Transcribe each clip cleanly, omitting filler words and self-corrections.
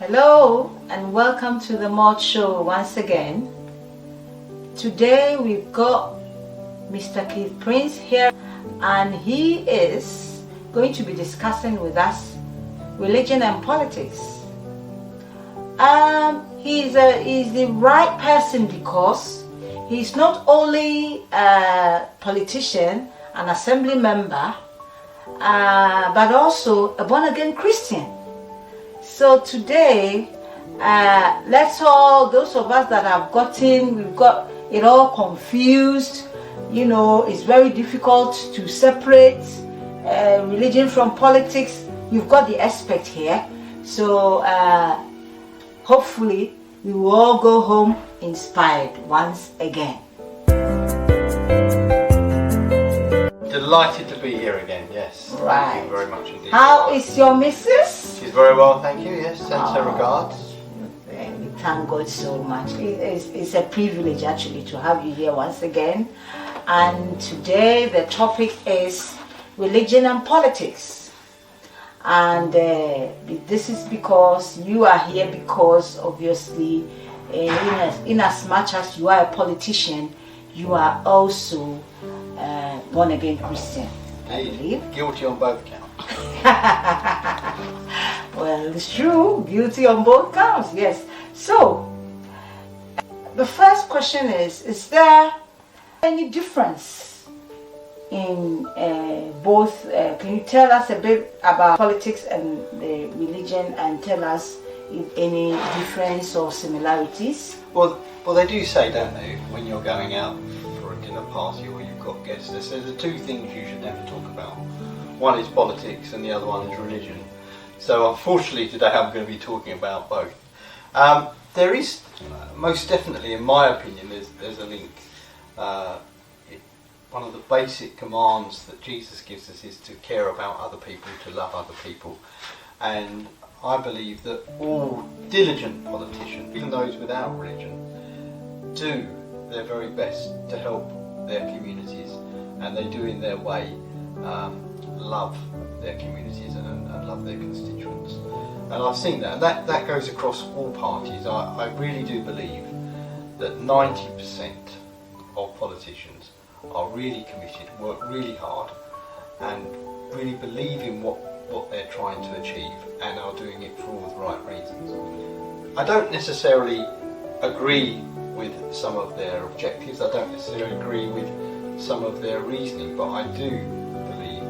Hello and welcome to the Mod Show once again. Today we've got Mr. Keith Prince here, and he is going to be discussing with us religion and politics. He's the right person because he's not only a politician, an assembly member, but also a born-again Christian. So today, let's all, those of us that have we've got it all confused. You know, it's very difficult to separate religion from politics. You've got the expert here. So hopefully we will all go home inspired once again. Delighted to be here again, yes. Right. Thank you very much indeed. How is your missus? She's very well, thank you, yes. Sends her regards. We thank God so much. It's a privilege actually to have you here once again. And today the topic is religion and politics. And this is because you are here because obviously in as much as you are a politician, you are also born again Christian, I believe. Guilty on both counts. Well, it's true, guilty on both counts, yes. So, the first question is there any difference in both? Can you tell us a bit about politics and the religion and tell us if any difference or similarities? Well, they do say, don't they, when you're going out for a dinner party or you've got guests, they say the two things you should never talk about. One is politics and the other one is religion. So unfortunately today I'm going to be talking about both. There is, most definitely in my opinion, there's a link. One of the basic commands that Jesus gives us is to care about other people, to love other people. And I believe that all diligent politicians, even those without religion, do their very best to help their communities, and they do in their way love their communities and love their constituents. And I've seen that, and that goes across all parties. I really do believe that 90% of politicians are really committed, work really hard, and really believe in what they're trying to achieve, and are doing it for all the right reasons. I don't necessarily agree with some of their objectives, I don't necessarily agree with some of their reasoning, but I do believe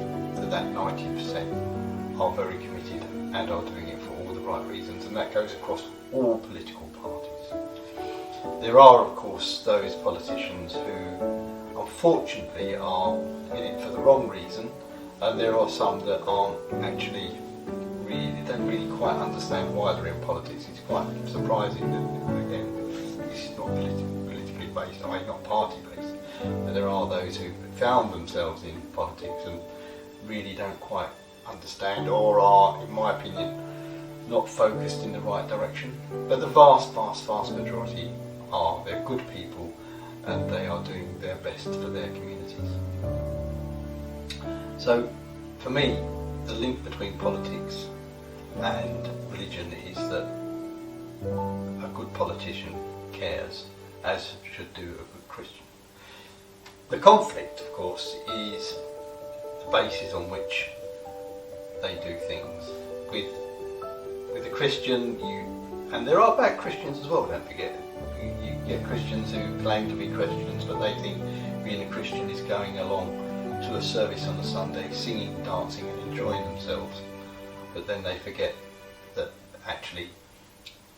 that 90% are very committed and are doing it for all the right reasons, and that goes across all political parties. There are, of course, those politicians who unfortunately are in it for the wrong reason, and there are some that don't really quite understand why they're in politics. It's quite surprising that, again, this is not politically based, not party based, but there are those who found themselves in politics and really don't quite understand, or are, in my opinion, not focused in the right direction. But the vast majority are. They're good people and they are doing their best for their communities. So, for me, the link between politics and religion is that a good politician cares, as should do a good Christian. The conflict, of course, is the basis on which they do things. With a Christian, and there are bad Christians as well, don't forget. You get Christians who claim to be Christians, but they think being a Christian is going along to a service on a Sunday, singing, dancing and enjoying themselves. But then they forget that actually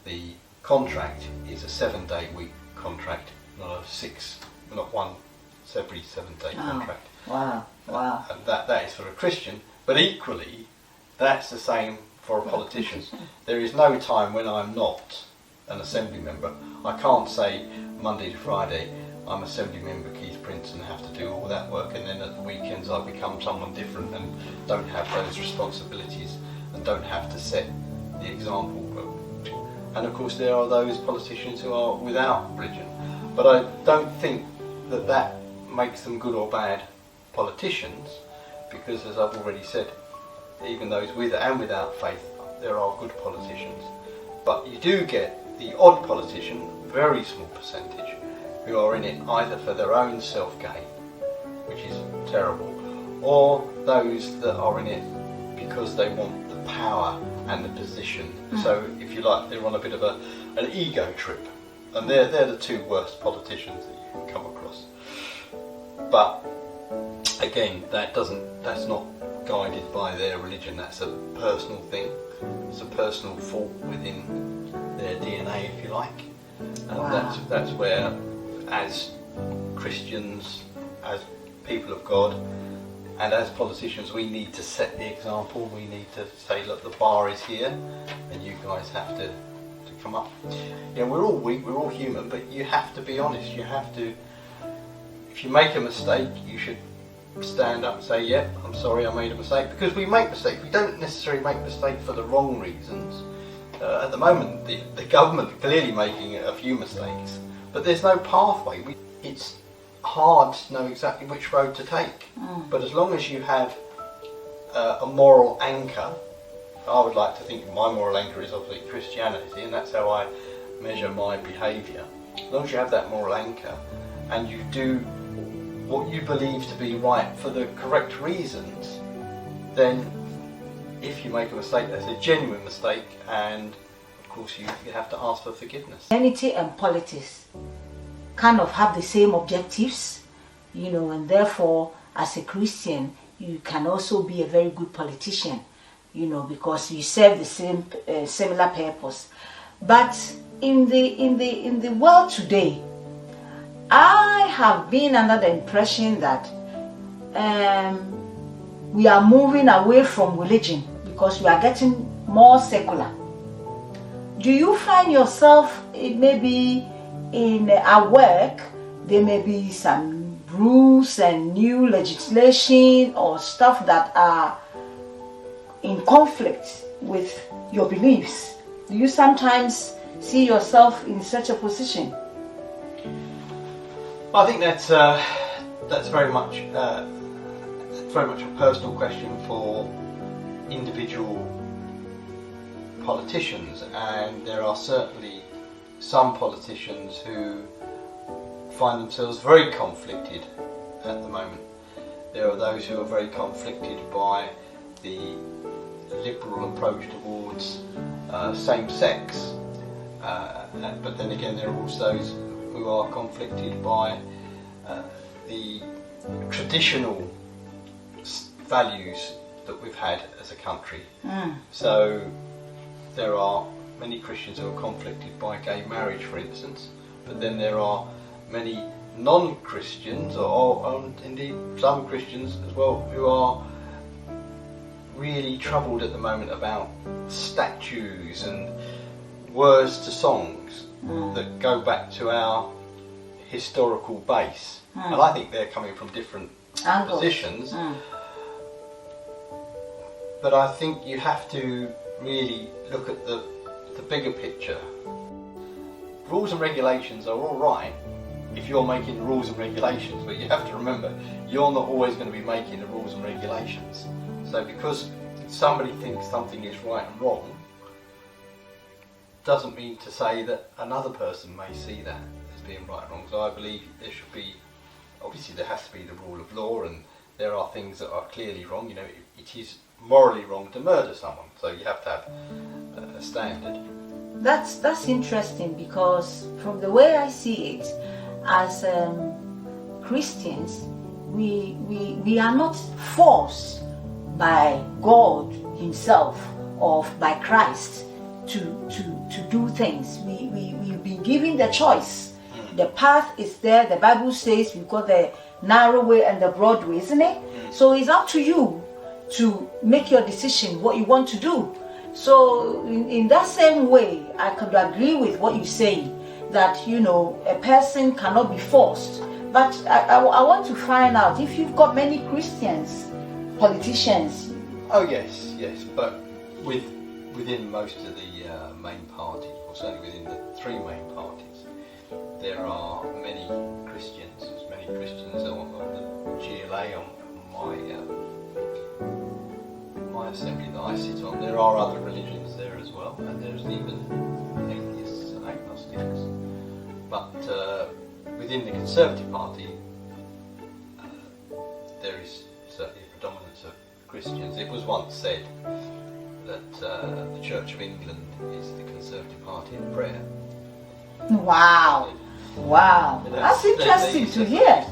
the contract is a 7-day week contract, not one every 7-day contract. Wow. And that is for a Christian, but equally that's the same for a politician. There is no time when I'm not an assembly member. I can't say Monday to Friday I'm Assembly Member Keith Prince and have to do all that work, and then at the weekends I become someone different and don't have those responsibilities and don't have to set the example. And of course there are those politicians who are without religion, but I don't think that makes them good or bad politicians, because as I've already said, even those with and without faith, there are good politicians. But you do get the odd politician, very small percentage, who are in it either for their own self-gain, which is terrible, or those that are in it because they want the power and the position. So, if you like, they're on a bit of an ego trip, and they're the two worst politicians that you can come across. But again, that's not guided by their religion. That's a personal thing. It's a personal fault within their DNA, if you like. And Wow. that's where, as Christians, as people of God, and as politicians, we need to set the example. We need to say, look, the bar is here, and you guys have to come up. You know, we're all weak, we're all human, but you have to be honest. You have to. If you make a mistake, you should stand up and say, "Yep, I'm sorry, I made a mistake." Because we make mistakes. We don't necessarily make mistakes for the wrong reasons. At the moment, the government are clearly making a few mistakes, but there's no pathway. It's hard to know exactly which road to take. But as long as you have a moral anchor, I would like to think my moral anchor is obviously Christianity, and that's how I measure my behaviour. As long as you have that moral anchor and you do what you believe to be right for the correct reasons, then if you make a mistake, that's a genuine mistake, and of course you have to ask for forgiveness. Christianity and politics kind of have the same objectives, you know, and therefore, as a Christian, you can also be a very good politician, you know, because you serve the same similar purpose. But in the world today, I have been under the impression that we are moving away from religion because we are getting more secular. Do you find yourself, maybe in our work, there may be some rules and new legislation or stuff that are in conflict with your beliefs? Do you sometimes see yourself in such a position? I think that's very much a personal question for individual politicians, and there are certainly some politicians who find themselves very conflicted at the moment. There are those who are very conflicted by the liberal approach towards same-sex, but then again there are also those who are conflicted by the traditional values that we've had as a country. So there are many Christians who are conflicted by gay marriage, for instance, but then there are many non-Christians, or indeed some Christians as well, who are really troubled at the moment about statues and words to songs that go back to our historical base. And I think they're coming from different positions. But I think you have to really look at the bigger picture. Rules and regulations are all right if you're making rules and regulations, but you have to remember you're not always going to be making the rules and regulations. So because somebody thinks something is right and wrong, doesn't mean to say that another person may see that as being right and wrong. So I believe there should be, obviously there has to be the rule of law, and there are things that are clearly wrong. You know, it is morally wrong to murder someone, so you have to have a standard. That's interesting, because from the way I see it, as Christians, we are not forced by God Himself or by Christ to do things. We've been given the choice. The path is there. The Bible says we've got the narrow way and the broad way, isn't it? So it's up to you to make your decision what you want to do. So in that same way, I could agree with what you say, that, you know, a person cannot be forced. But I want to find out if you've got many Christians, politicians. Oh yes, but within most of the main parties, or certainly within the three main parties, there are many Christians. There's many Christians on the GLA, on my assembly that I sit on. There are other religions there as well, and there's even within the Conservative Party, there is certainly a predominance of Christians. It was once said that the Church of England is the Conservative Party of prayer. Wow. Wow. That's interesting to hear.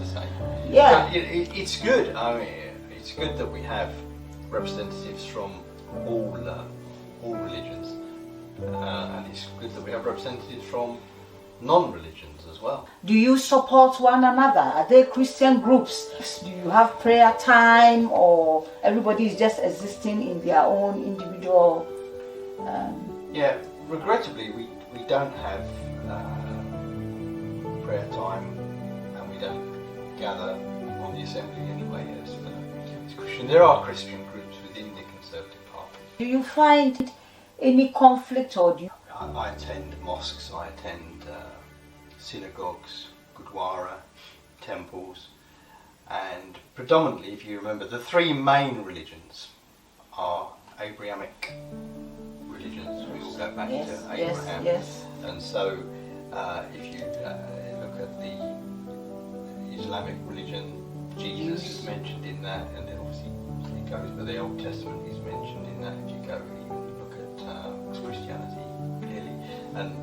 Yeah. It's good. I mean, it's good that we have representatives from all religions, and it's good that we have representatives from non-religions as well. Do you support one another? Are there Christian groups? Do you have prayer time, or everybody is just existing in their own individual? Yeah, regrettably, we don't have prayer time, and we don't gather on the assembly anyway as Christian. There are Christian groups within the Conservative Party. Do you find any conflict, or do you? I attend mosques, I attend synagogues, gurdwara, temples, and predominantly, if you remember, the three main religions are Abrahamic religions. We all go back to Abraham. Yes. And so, if you look at the Islamic religion, Jesus is mentioned in that, and then obviously it goes, but the Old Testament is mentioned in that. If you go even look at Christianity, clearly, and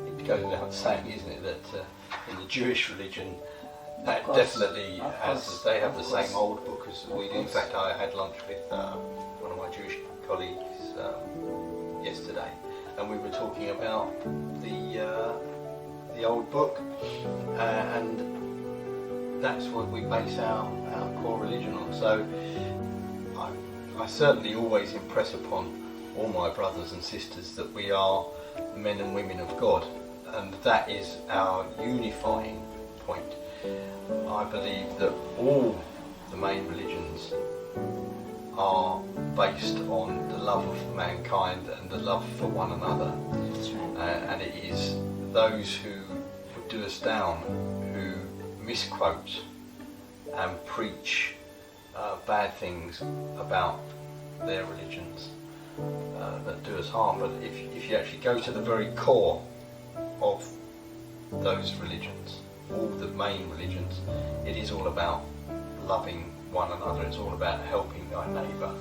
it goes without saying, isn't it, that in the Jewish religion, that definitely has, they have the same old book as we do. In fact, I had lunch with one of my Jewish colleagues yesterday, and we were talking about the old book, and that's what we base our core religion on. So I certainly always impress upon all my brothers and sisters that we are men and women of God, and that is our unifying point. I believe that all the main religions are based on the love of mankind and the love for one another. That's right. And it is those who would do us down, who misquote and preach bad things about their religions that do us harm. But if you actually go to the very core of those religions, all the main religions, it is all about loving one another. It's all about helping thy neighbour.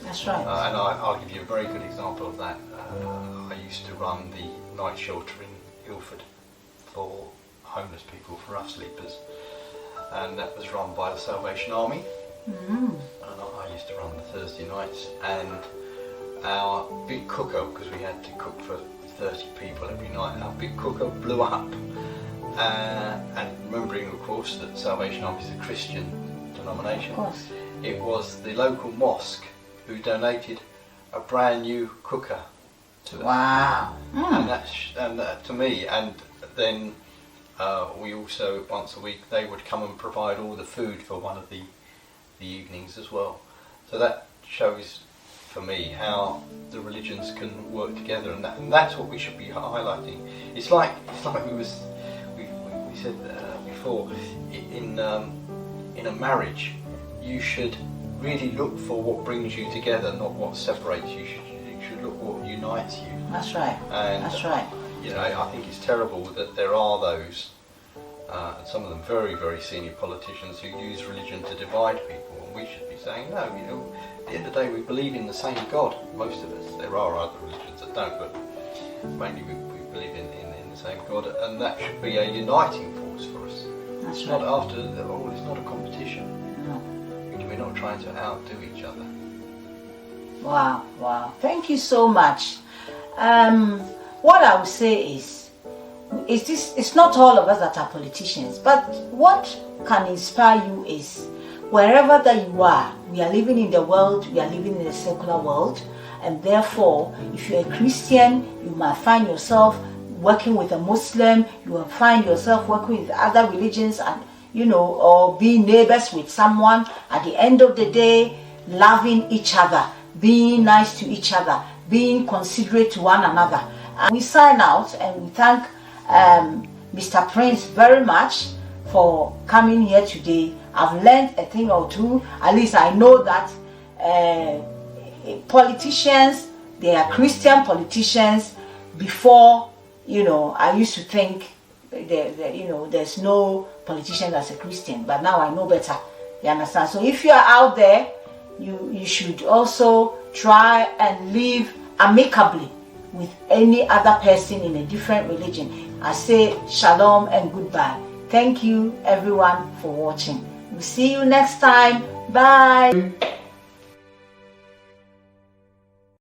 That's right. And I'll give you a very good example of that. I used to run the night shelter in Ilford for homeless people, for rough sleepers, and that was run by the Salvation Army. Mm. And I used to run the Thursday nights, and our big cooker, because we had to cook for 30 people every night, our big cooker blew up. And remembering, of course, that Salvation Army is a Christian denomination, Of course. it was the local mosque who donated a brand new cooker to us. Wow. And that to me, and then we also, once a week, they would come and provide all the food for one of the evenings as well. So that shows for me how the religions can work together, and that's what we should be highlighting. It's like we said before, in a marriage, you should really look for what brings you together, not what separates you. You should look what unites you. That's right. And, That's right. You know, I think it's terrible that there are those, some of them very, very senior politicians, who use religion to divide people, and we should be saying, no, you know, at the end of the day we believe in the same God, most of us. There are other religions that don't, but mainly we believe in the same God, and that should be a uniting force for us. That's It's right. not it's not a competition. No. We're not trying to outdo each other. Wow, wow. Thank you so much. What I would say is this, it's not all of us that are politicians, but what can inspire you is wherever that you are, we are living in the world, we are living in a secular world, and therefore, if you're a Christian, you might find yourself working with a Muslim, you will find yourself working with other religions, and or being neighbors with someone. At the end of the day, loving each other, being nice to each other, being considerate to one another. And we sign out, and we thank Mr. Prince very much for coming here today. I've learned a thing or two. At least I know that politicians, they are Christian politicians. Before, I used to think there's no politician that's a Christian, but now I know better. You understand? So if you are out there, you should also try and live amicably with any other person in a different religion. I say shalom and goodbye. Thank you everyone for watching. We'll see you next time. Bye.